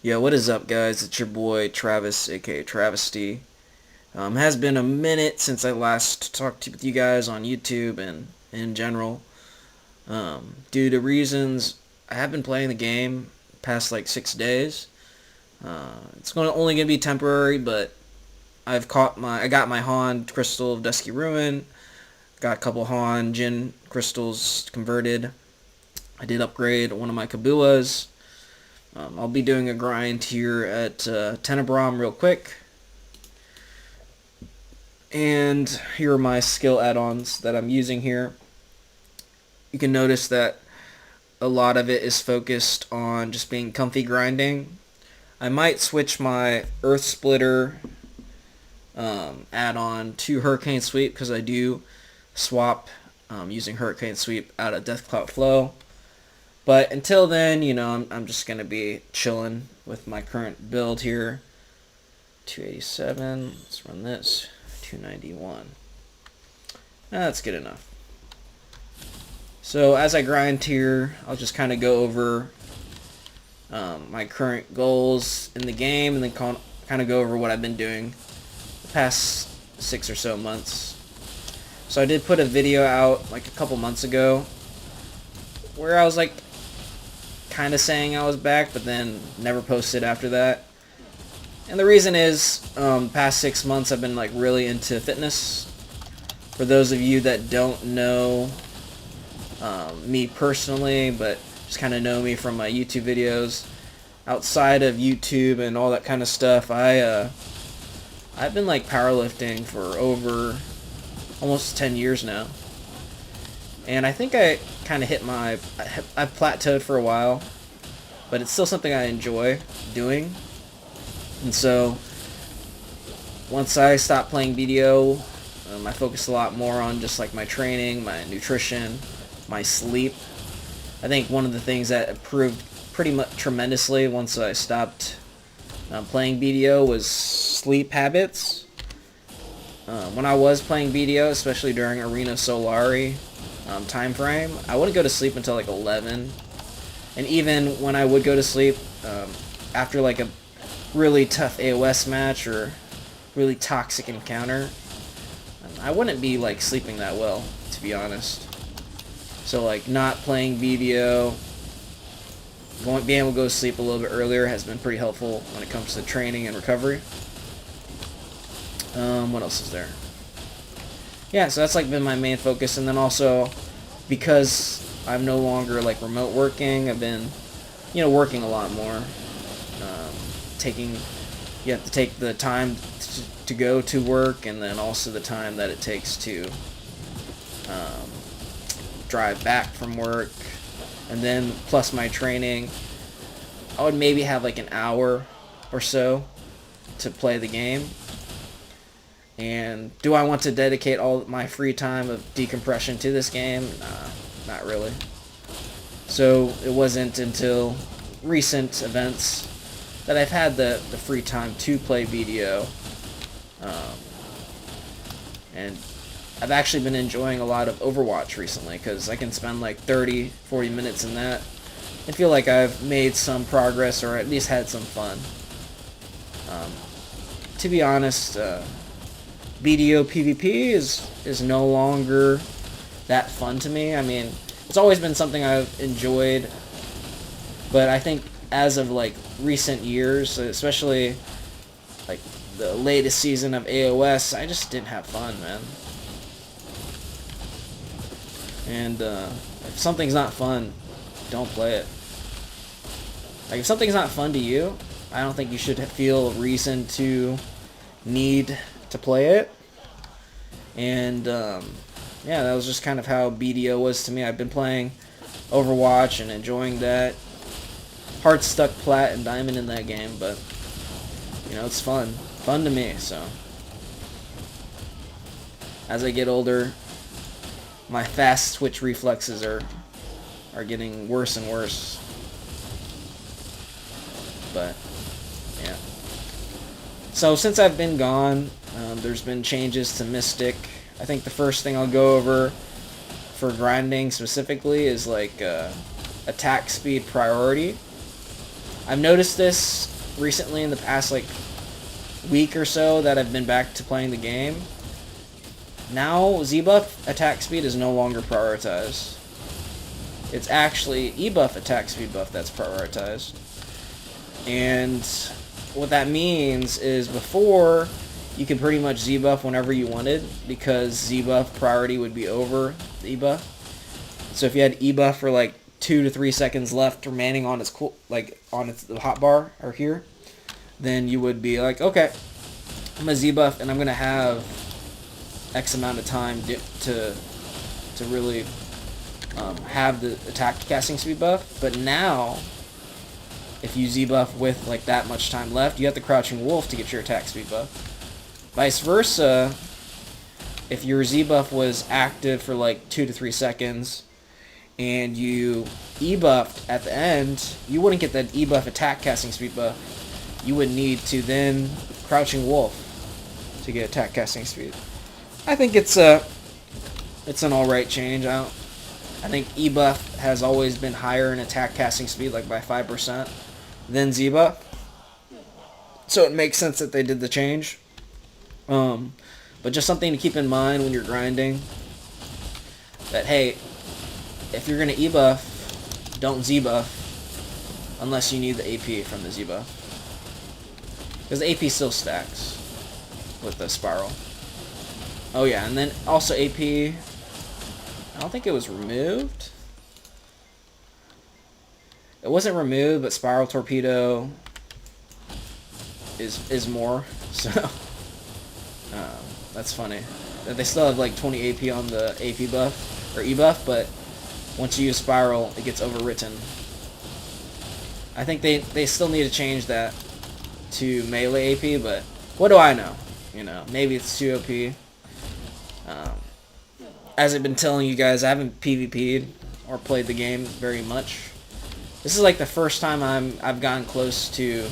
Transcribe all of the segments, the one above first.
Yo, what is up, guys? It's your boy Travis, aka Travesty. Has been a minute since I last talked with you guys on YouTube and in general. Due to reasons, I have been playing the game past like 6 days. It's only gonna be temporary, but I got my Han Crystal of Dusky Ruin. Got a couple Han Jin crystals converted. I did upgrade one of my Kabuas. I'll be doing a grind here at Tenebraum real quick. And here are my skill add-ons that I'm using here. You can notice that a lot of it is focused on just being comfy grinding. I might switch my Earth Splitter add-on to Hurricane Sweep because I do swap using Hurricane Sweep out of Death Cloud Flow. But until then, I'm just going to be chilling with my current build here. 287. Let's run this. 291. That's good enough. So as I grind here, I'll just kind of go over my current goals in the game and then kind of go over what I've been doing the past 6 or so months. So I did put a video out like a couple months ago where I was like kind of saying I was back, but then never posted after that. And the reason is, past 6 months I've been like really into fitness. For those of you that don't know me personally, but just kind of know me from my YouTube videos, outside of YouTube and all that kind of stuff, I've been like powerlifting for over almost 10 years now. And I think I kind of I've plateaued for a while, but it's still something I enjoy doing. And so, once I stopped playing BDO, I focused a lot more on just like my training, my nutrition, my sleep. I think one of the things that improved pretty much tremendously once I stopped playing BDO was sleep habits. When I was playing BDO, especially during Arena Solari time frame, I wouldn't go to sleep until like 11. And even when I would go to sleep, after like a really tough AOS match or really toxic encounter, I wouldn't be like sleeping that well, to be honest. So like not playing BDO, being able to go to sleep a little bit earlier has been pretty helpful when it comes to training and recovery. What else is there? Yeah, so that's like been my main focus, and then also because I'm no longer like remote working, I've been, working a lot more. You have to take the time to go to work, and then also the time that it takes to drive back from work, and then plus my training. I would maybe have like an hour or so to play the game. And do I want to dedicate all my free time of decompression to this game? Nah, not really. So it wasn't until recent events that I've had the free time to play BDO. And I've actually been enjoying a lot of Overwatch recently because I can spend like 30-40 minutes in that and feel like I've made some progress or at least had some fun. To be honest, BDO PvP is no longer that fun to me. I mean, it's always been something I've enjoyed, but I think as of like recent years, especially like the latest season of AOS, I just didn't have fun, man. And if something's not fun, don't play it. Like if something's not fun to you, I don't think you should feel a reason to need to play it. And yeah, that was just kind of how BDO was to me. I've been playing Overwatch and enjoying that. Heart stuck plat and diamond in that game, but it's fun to me. So as I get older, my fast switch reflexes are getting worse and worse. But yeah. So since I've been gone, there's been changes to Mystic. I think the first thing I'll go over for grinding specifically is like attack speed priority. I've noticed this recently in the past like week or so that I've been back to playing the game. Now Z-buff attack speed is no longer prioritized. It's actually E-buff attack speed buff that's prioritized. And what that means is before you could pretty much Z-buff whenever you wanted because Z-buff priority would be over the E-buff. So if you had E-buff for like 2 to 3 seconds left remaining on its the hotbar or here, then you would be like, okay, I'm gonna Z-buff and I'm gonna have X amount of time to really have the attack casting speed buff. But now, if you Z-buff with like that much time left, you have the Crouching Wolf to get your attack speed buff. Vice versa, if your Z-buff was active for like 2 to 3 seconds and you E-buffed at the end, you wouldn't get that E-buff attack casting speed buff. You would need to then Crouching Wolf to get attack casting speed. I think it's an alright change. I think E-buff has always been higher in attack casting speed, like by 5%, than Z-buff. So it makes sense that they did the change. But just something to keep in mind when you're grinding, that hey, if you're gonna E-buff, don't Z-buff unless you need the AP from the Z-buff. Because the AP still stacks with the spiral. Oh yeah, and then also AP, I don't think it was removed. It wasn't removed, but Spiral Torpedo is more, so that's funny. They still have like 20 AP on the AP buff, or E buff, but once you use Spiral, it gets overwritten. I think they still need to change that to melee AP, but what do I know? You know, maybe it's too OP. As I've been telling you guys, I haven't PvP'd or played the game very much. This is like the first time I've gotten close to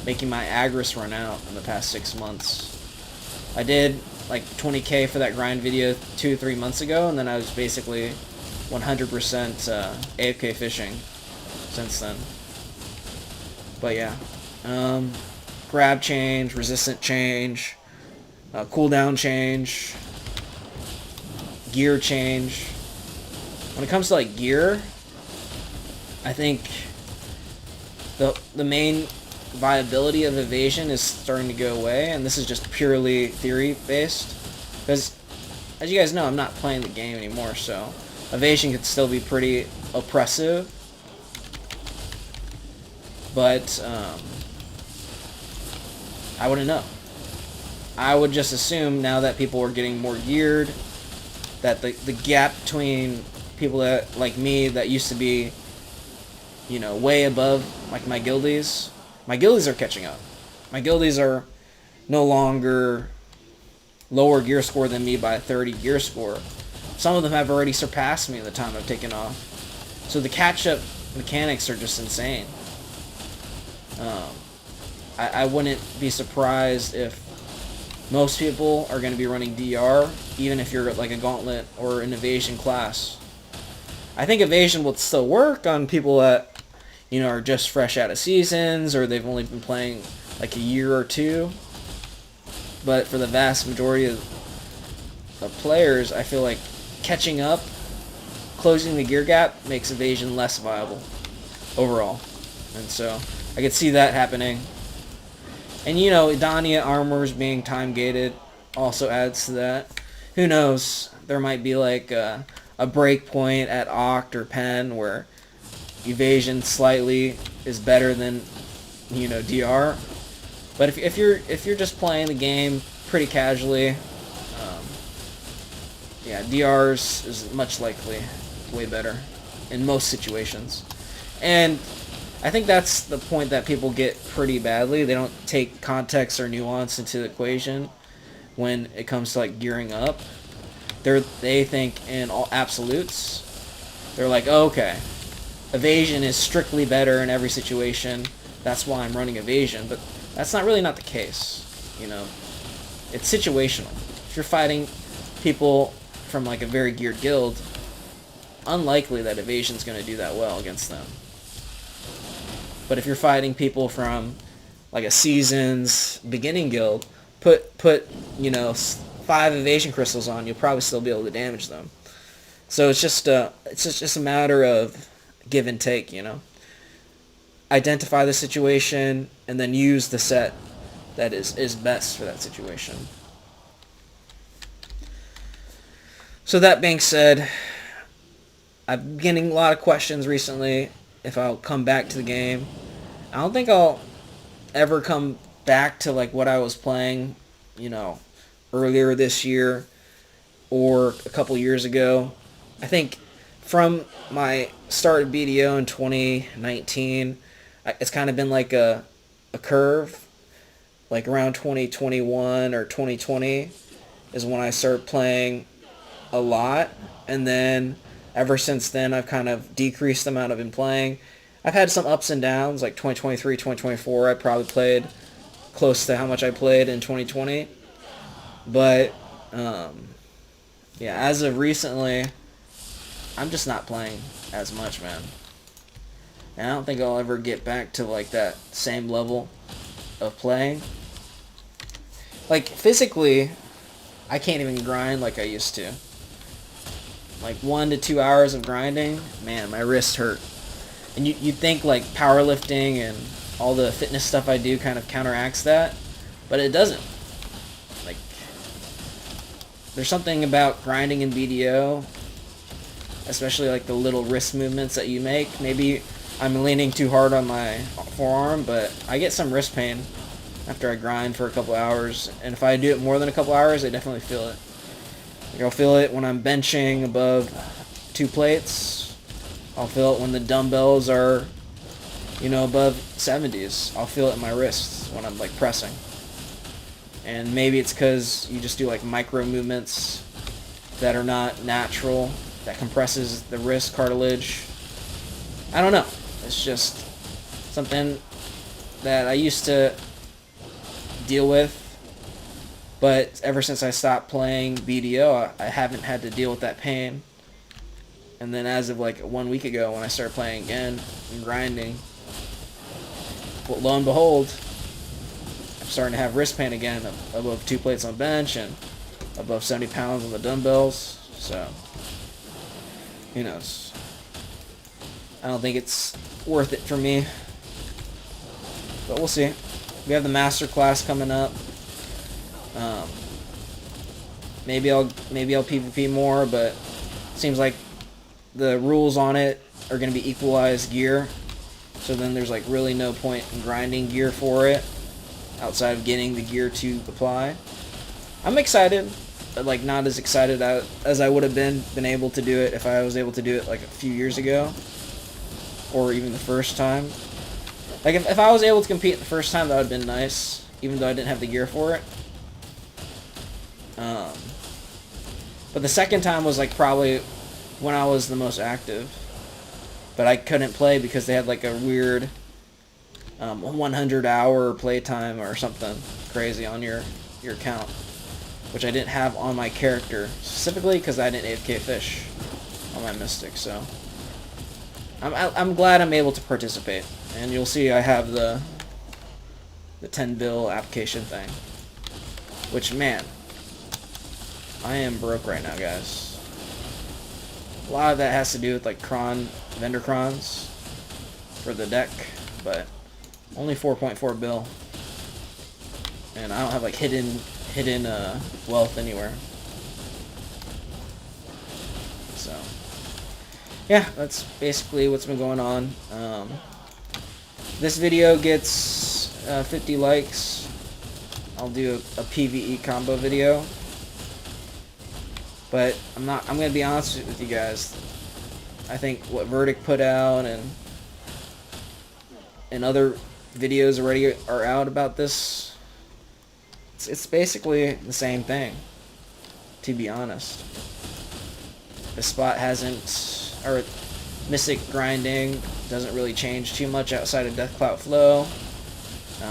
making my Agris run out in the past 6 months. I did like 20k for that grind video 2 or 3 months ago, and then I was basically 100% AFK fishing since then. But yeah, grab change, resistant change, cooldown change, gear change. When it comes to like gear, I think the main viability of evasion is starting to go away, and this is just purely theory based, because as you guys know, I'm not playing the game anymore, so evasion could still be pretty oppressive, but I wouldn't know. I would just assume now that people are getting more geared, that the gap between people that like me that used to be, you know, way above like my guildies are catching up. My guildies are no longer lower gear score than me by 30 gear score. Some of them have already surpassed me in the time I've taken off. So the catch-up mechanics are just insane. I wouldn't be surprised if most people are going to be running DR, even if you're like a gauntlet or an evasion class. I think evasion will still work on people that, you know, are just fresh out of seasons, or they've only been playing like a year or two. But for the vast majority of players, I feel like catching up, closing the gear gap, makes evasion less viable overall. And so I could see that happening. And you know, Idania armors being time gated also adds to that. Who knows? There might be like a break point at Oct or Pen where evasion slightly is better than, you know, DR. But if you're just playing the game pretty casually, yeah, DRs is much likely way better in most situations. And I think that's the point that people get pretty badly. They don't take context or nuance into the equation when it comes to like gearing up. They think in all absolutes. They're like, oh, okay, evasion is strictly better in every situation. That's why I'm running evasion. But that's not the case. You know, it's situational. If you're fighting people from like a very geared guild, unlikely that evasion's going to do that well against them. But if you're fighting people from like a season's beginning guild, put you know 5 evasion crystals on, you'll probably still be able to damage them. So it's just a matter of give and take, you know. Identify the situation and then use the set that is best for that situation. So that being said, I've been getting a lot of questions recently if I'll come back to the game. I don't think I'll ever come back to like what I was playing, you know, earlier this year or a couple years ago. I think from my start of BDO in 2019, it's kind of been like a curve. Like around 2021 or 2020 is when I started playing a lot, and then ever since then I've kind of decreased the amount I've been playing. I've had some ups and downs, like 2023, 2024 I probably played close to how much I played in 2020, but yeah, as of recently I'm just not playing as much, man, and I don't think I'll ever get back to like that same level of playing. Like physically I can't even grind like I used to. Like 1 to 2 hours of grinding, man, my wrists hurt. And you'd think like powerlifting and all the fitness stuff I do kind of counteracts that, but it doesn't. Like, there's something about grinding in BDO, especially like the little wrist movements that you make. Maybe I'm leaning too hard on my forearm, but I get some wrist pain after I grind for a couple hours. And if I do it more than a couple hours, I definitely feel it. I'll feel it when I'm benching above 2 plates. I'll feel it when the dumbbells are, you know, above 70s. I'll feel it in my wrists when I'm like pressing. And maybe it's because you just do like micro movements that are not natural, that compresses the wrist cartilage. I don't know. It's just something that I used to deal with. But ever since I stopped playing BDO, I haven't had to deal with that pain. And then as of like 1 week ago when I started playing again and grinding, well, lo and behold, I'm starting to have wrist pain again above 2 plates on bench and above 70 pounds on the dumbbells. So, who knows? I don't think it's worth it for me. But we'll see. We have the master class coming up. Maybe I'll PvP more, but it seems like the rules on it are going to be equalized gear, so then there's like really no point in grinding gear for it outside of getting the gear to apply. I'm excited, but like not as excited as I would have been able to do it if I was able to do it like a few years ago, or even the first time. Like if I was able to compete the first time, that would have been nice, even though I didn't have the gear for it. But the second time was like probably when I was the most active, but I couldn't play because they had like a weird 100-hour playtime or something crazy on your account, which I didn't have on my character specifically because I didn't AFK fish on my Mystic. So I'm glad I'm able to participate, and you'll see I have the 10 bill application thing, which, man, I am broke right now, guys. A lot of that has to do with like vendor crons for the deck, but only 4.4 bill, and I don't have like hidden wealth anywhere. So yeah, that's basically what's been going on. This video gets 50 likes. I'll do a PvE combo video. But I'm gonna be honest with you guys. I think what Verdict put out and other videos already are out about this, it's basically the same thing, to be honest. The spot hasn't, or Mystic grinding doesn't really change too much outside of Deathcloud Flow.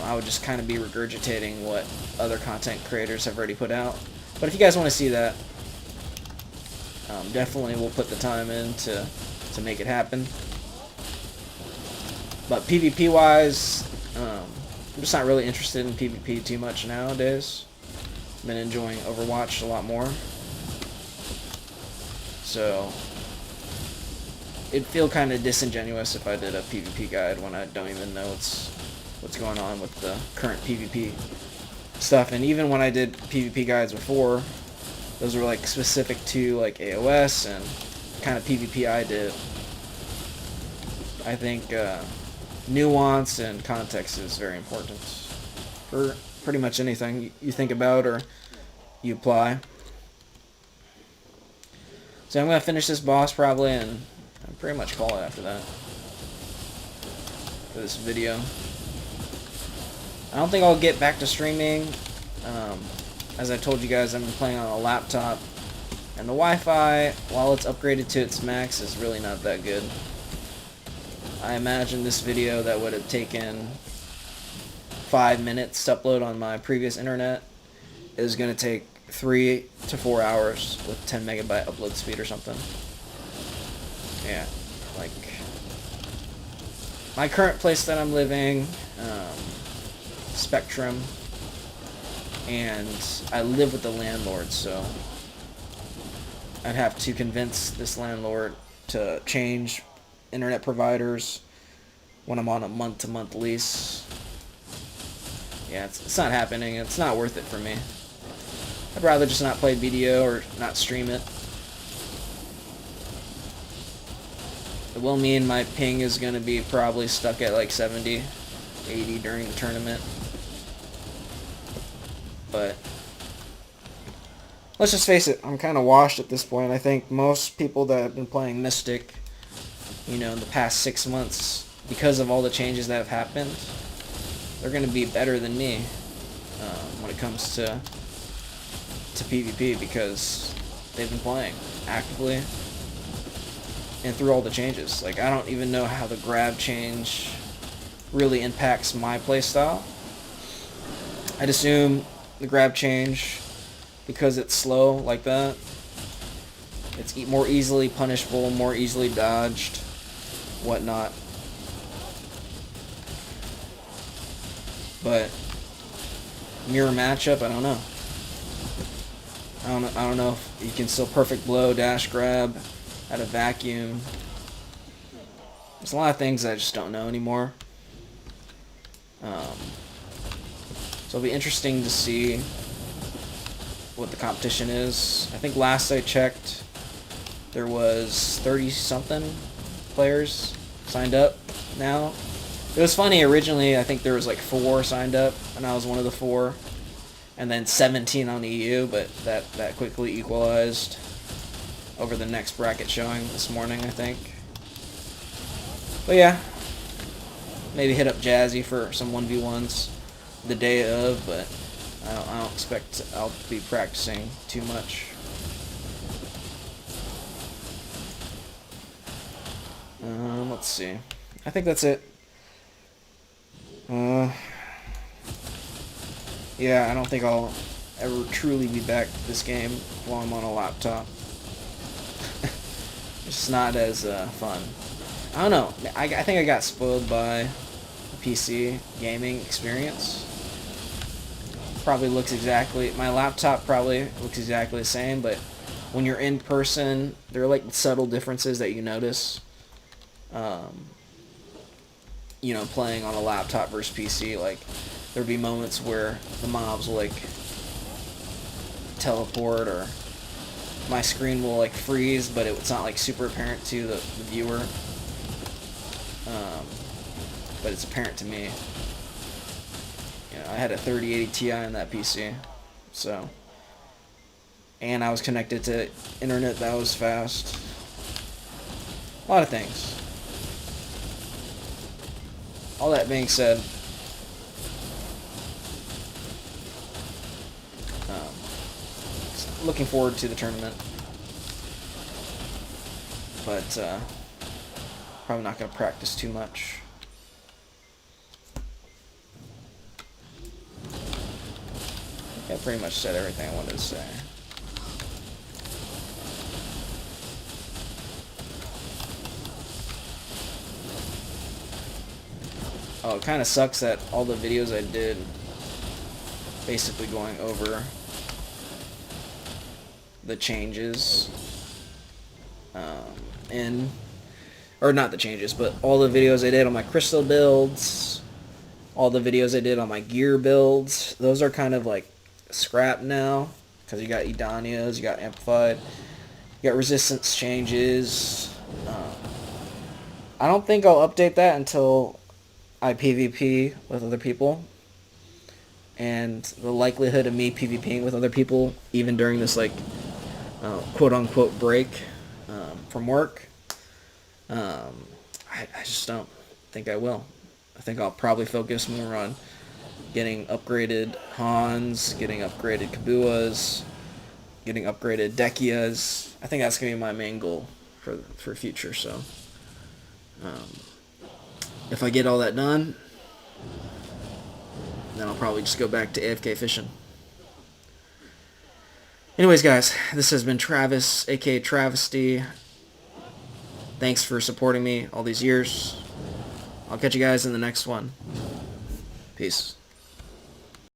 I would just kind of be regurgitating what other content creators have already put out. But if you guys want to see that, definitely we'll put the time in to make it happen. But PvP wise, I'm just not really interested in PvP too much nowadays. Been enjoying Overwatch a lot more. So it'd feel kind of disingenuous if I did a PvP guide when I don't even know what's going on with the current PvP stuff. And even when I did PvP guides before, those were like specific to like AOS and kind of PvP I did. I think nuance and context is very important for pretty much anything you think about or you apply. So I'm going to finish this boss probably, and I'll pretty much call it after that for this video. I don't think I'll get back to streaming. As I told you guys, I've been playing on a laptop, and the Wi-Fi, while it's upgraded to its max, is really not that good. I imagine this video that would have taken 5 minutes to upload on my previous internet is going to take 3 to 4 hours with 10 megabyte upload speed or something. Yeah, like my current place that I'm living, Spectrum, and I live with the landlord, so I'd have to convince this landlord to change internet providers when I'm on a month-to-month lease. Yeah, it's not happening. It's not worth it for me. I'd rather just not play BDO or not stream it. It will mean my ping is going to be probably stuck at like 70, 80 during the tournament. But let's just face it, I'm kind of washed at this point. I think most people that have been playing Mystic, in the past 6 months, because of all the changes that have happened, they're going to be better than me when it comes to PvP, because they've been playing actively and through all the changes. Like, I don't even know how the grab change really impacts my playstyle. I'd assume the grab change, because it's slow like that, it's more easily punishable, more easily dodged, whatnot. But mirror matchup, I don't know. I don't know if you can still perfect blow, dash grab at a vacuum. There's a lot of things I just don't know anymore. So it'll be interesting to see what the competition is. I think last I checked, there was 30-something players signed up now. It was funny, originally I think there was like 4 signed up, and I was one of the 4. And then 17 on EU, but that quickly equalized over the next bracket showing this morning, I think. But yeah, maybe hit up Jazzy for some 1v1s the day of, but I don't expect I'll be practicing too much. Let's see. I think that's it. Yeah, I don't think I'll ever truly be back to this game while I'm on a laptop. It's not as fun. I don't know. I think I got spoiled by the PC gaming experience. Probably looks exactly... My laptop probably looks exactly the same, but when you're in person, there are like subtle differences that you notice. Playing on a laptop versus PC, like there'd be moments where the mobs will like teleport, or my screen will like freeze, but it's not like super apparent to the viewer. But it's apparent to me. I had a 3080 Ti on that PC, so, and I was connected to internet that was fast. A lot of things. All that being said, looking forward to the tournament, but probably not going to practice too much. I pretty much said everything I wanted to say. Oh, it kind of sucks that all the videos I did basically going over the changes in, or not the changes, but all the videos I did on my crystal builds, all the videos I did on my gear builds, those are kind of like scrap now, because you got Edanias, you got Amplified, you got resistance changes. I don't think I'll update that until I PvP with other people, and the likelihood of me PvPing with other people, even during this like quote-unquote break from work, I just don't think I will. I think I'll probably focus more on getting upgraded Hans, getting upgraded Kabuas, getting upgraded Dekias. I think that's going to be my main goal for future, so if I get all that done, then I'll probably just go back to AFK fishing. Anyways, guys, this has been Travis, aka Travesty. Thanks for supporting me all these years. I'll catch you guys in the next one. Peace.